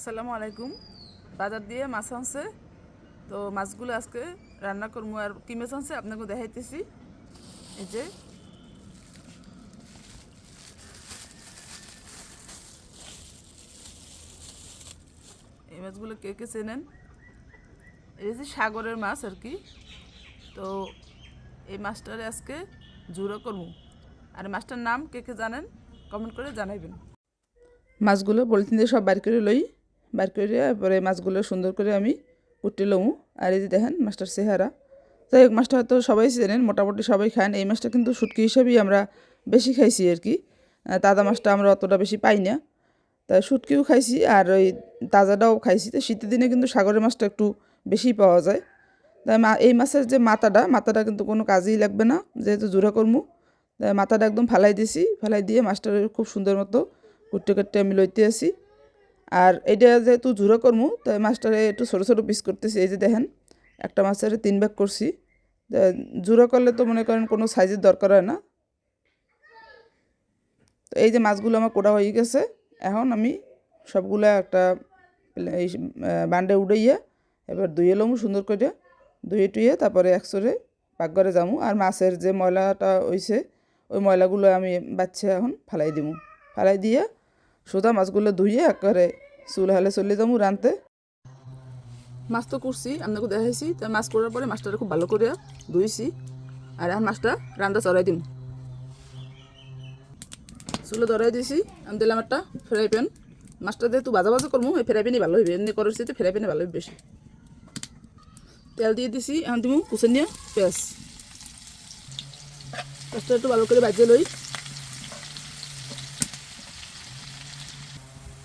আসসালামু আলাইকুম। বাজার দিয়ে মাছ আনছে, তো মাছগুলো আজকে রান্না করবো। আর কি মাছ আনছে আপনাকে দেখাইতেছি। এই যে এই মাছগুলো কে কে চেনেন, এই যে সাগরের মাছ আর কি। তো এই মাছটারে আজকে ঝুরো করবো। আর মাছটার নাম কে কে জানেন কমেন্ট করে জানাইবেন। মাছগুলো পলিথিন দিয়ে সব বাইর করে লই, বাইর করে এরপরে মাছগুলো সুন্দর করে আমি কুটে লমু। আর এই যে দেখেন মাছটার চেহারা। যাই হোক, মাছটা হয়তো সবাই চেনেন, মোটামুটি সবাই খান। এই মাছটা কিন্তু শুটকি হিসেবেই আমরা বেশি খাইছি আর কি। তাজা মাছটা আমরা অতটা বেশি পাই না, তাই শুটকিও খাইছি আর ওই তাজাটাও খাইছি। তো শীতের দিনে কিন্তু সাগরের মাছটা একটু বেশি পাওয়া যায়। তাই এই মাছের যে মাথাটা কিন্তু কোনো কাজেই লাগবে না, যেহেতু জোড়া করমু। তাই মাথাটা একদম ফালাই দিছি, ফালাই দিয়ে মাছটা খুব সুন্দর মতো কুটে কুটে আমি লইতে আসি। আর এটা যেহেতু ঝুড়ো করমু, তাই মাছটারে একটু ছোটো ছোটো পিস করতেছি। এই যে দেখেন, একটা মাছের 3 ভাগ করছি। ঝুড়ো করলে তো মনে করেন কোনো সাইজের দরকার হয় না। তো এই যে মাছগুলো আমার কোটা হয়ে গেছে, এখন আমি সবগুলা একটা এই বান্ডে উড়াইয়া এবার ধুয়ে লমু সুন্দর করে। ধুয়ে টুয়ে তারপরে একসরে পাকঘরে যামু। আর মাছের যে ময়লাটা হইছে, ওই ময়লাগুলো আমি বাচ্চা এখন ফালাই দিমু। ফালাই দিয়ে সোজা মাছগুলো ধুয়ে একবারে চুল হালে চলে যাবো রানতে। মাছ তো করছি, আপনাকে দেখাইছি। তাই মাছ করার পরে মাছটা খুব ভালো করে ধুইছি। আর এখন মাছটা রান্না চড়াই দিম। চুলো ধরাই দিয়েছি, আমি দিলাম একটা ফ্রাই প্যান। মাছটা যেহেতু ভাজা ভাজা করবো, এই ফ্রাই প্যানই ভালো হইবে। এমনি করেছি তো ফ্রাই প্যানে ভালো হইবে বেশি। তেল দিয়ে দিছি, এখন দিব কুচে নিয়ে পেঁয়াজ। পেঁয়াজটা একটু ভালো করে ভাজিয়ে লই।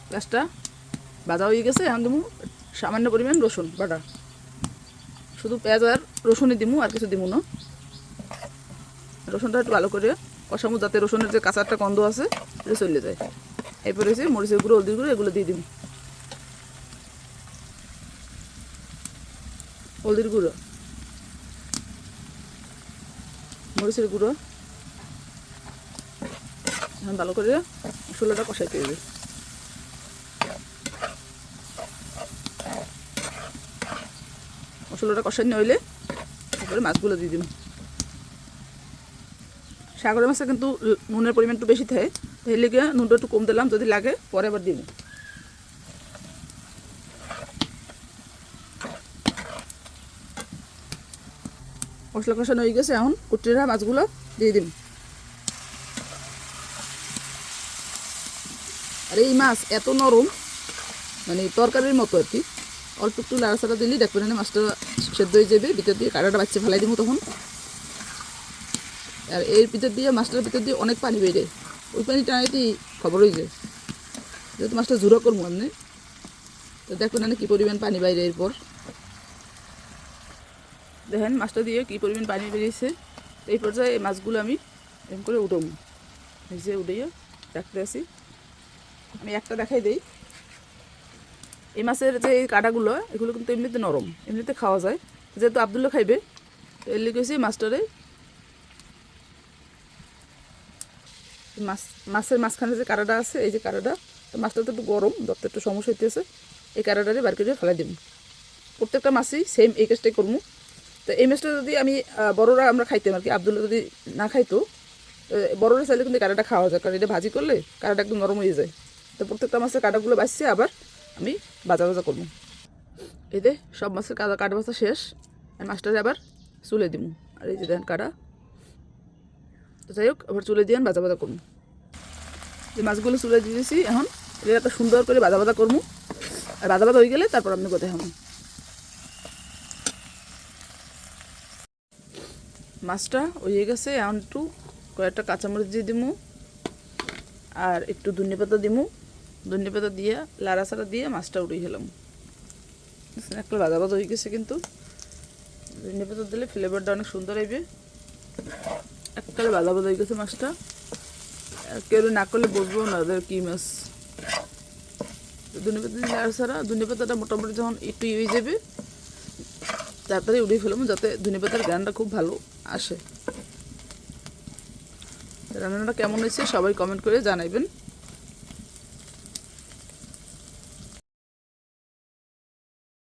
পেঁয়াজটা ভাজা হয়ে গেছে, এখন দিব সামান্য পরিমাণ রসুন বাটা। শুধু পেঁয়াজ আর রসুনই দিমু, আর কিছু দিমু না। রসুনটা একটু ভালো করে কষামু, যাতে রসুনের যে কাঁচা একটা গন্ধ আছে এটা চলে যায়। এরপরে হচ্ছে মরিচের গুঁড়ো, হলদির গুঁড়ো এগুলো দিয়ে দিম। হলদির গুঁড়ো, মরিচের গুঁড়ো, ভালো করে মশলাটা কষাইতে হবে। মশলাটা কষাই নইলে তারপরে মাছগুলো দিয়ে দিম। সাগরের মাছে কিন্তু নুনের পরিমাণ একটু বেশি থাকে, তাই লেগে নুনটা একটু কম দিলাম, যদি লাগে পরে আবার দিব। মশলা কষানো হয়ে গেছে, এখন কুটিরা মাছগুলো দিয়ে দিম। আর এই মাছ এত নরম, মানে তরকারির মতো আর কি। অল্প একটু লাড়াচাড়া দিলেই দেখবেন না মাছটা সেদ্ধ হয়ে যাবে। ভিতর দিয়ে কাঁটাটা বাচ্চা ফেলাই দিব তখন। আর এর ভিতর দিয়ে মাছটার ভিতর দিয়ে অনেক পানি বেড়ে, ওই পানিটা এতেই খবর হয়ে যায়। যেহেতু মাছটা ঝুড়ো করবো আপনি, তো দেখবেন না কী পরিমাণ পানি বাইরে। এরপর দেখেন মাছটা দিয়ে কী পরিমাণ পানি বেরিয়েছে। এই পর্যায়ে এই মাছগুলো আমি এরকম করে উঠবো, ভেজে উঠেইয়া রাখতে আসি। আমি একটা দেখাই দিই। এই মাছের যে এই কাঁটাগুলো, এগুলো কিন্তু এমনিতে নরম, এমনিতে খাওয়া যায়। যেহেতু আবদুল্লা খাইবে, তো এর লিখেছি মাছটারে মাছের মাঝখানে যে কাঁটাটা আছে, এই যে কাঁটাটা, তো মাছটা তো একটু গরম, যত একটু সমস্যা হইতেছে, এই কাঁটাটারে বার করে ফেলাই দিব। প্রত্যেকটা মাছই সেম এই কাজটাই করবো। তো এই মাছটা যদি আমি বড়রা আমরা খাইতাম আর কি, আবদুল্লা যদি না খাইতো, বড়রা চাইলে কিন্তু কাঁটাটা খাওয়া যায়, কারণ এটা ভাজি করলে কাঁটাটা একদম নরম হয়ে যায়। তো প্রত্যেকটা মাছের কাঁটাগুলো বাঁচছে, আবার আমি ভাজা ভাজা করবো। এতে সব মাছের কাটা ভাজা শেষ। আর মাছটারে আবার চুলে দিব। আর এই যে দেন কাটা, তো যাই হোক আবার চুলে দিয়ে ভাজা ভাজা করবো। যে মাছগুলো চুলে দিয়েছি, এখন এটা একটা সুন্দর করে ভাজা ভাজা করবো। আর ভাজা ভাজা হয়ে গেলে তারপর আপনি কোথায় হবেন। মাছটা হয়ে গেছে, এখন একটু কয়েকটা কাঁচামরিচ দিয়ে দিমু, আর একটু ধনে পাতা দিমু। ধনে পাতা দিয়ে লাড়াচাড়া দিয়ে মাছটা উঠিয়ে খেলাম। একটা ভাজা ভাজা হয়ে গেছে, কিন্তু ধনে পাতা দিলে ফ্লেভারটা অনেক সুন্দর আসবে। একবারে ভাজা ভাজা হয়ে গেছে মাছটা, কেউ না করলে বুঝবো না ওদের কী মাছ। ধনে পাতা দিয়ে লাড়াচাড়া, ধনে পাতাটা মোটামুটি যখন একটু হয়ে যাবে তাড়াতাড়ি উঠিয়ে ফেলাম, যাতে ধনে পাতার গানটা খুব ভালো আসে। রান্নাটা কেমন হয়েছে সবাই কমেন্ট করে জানাইবেন।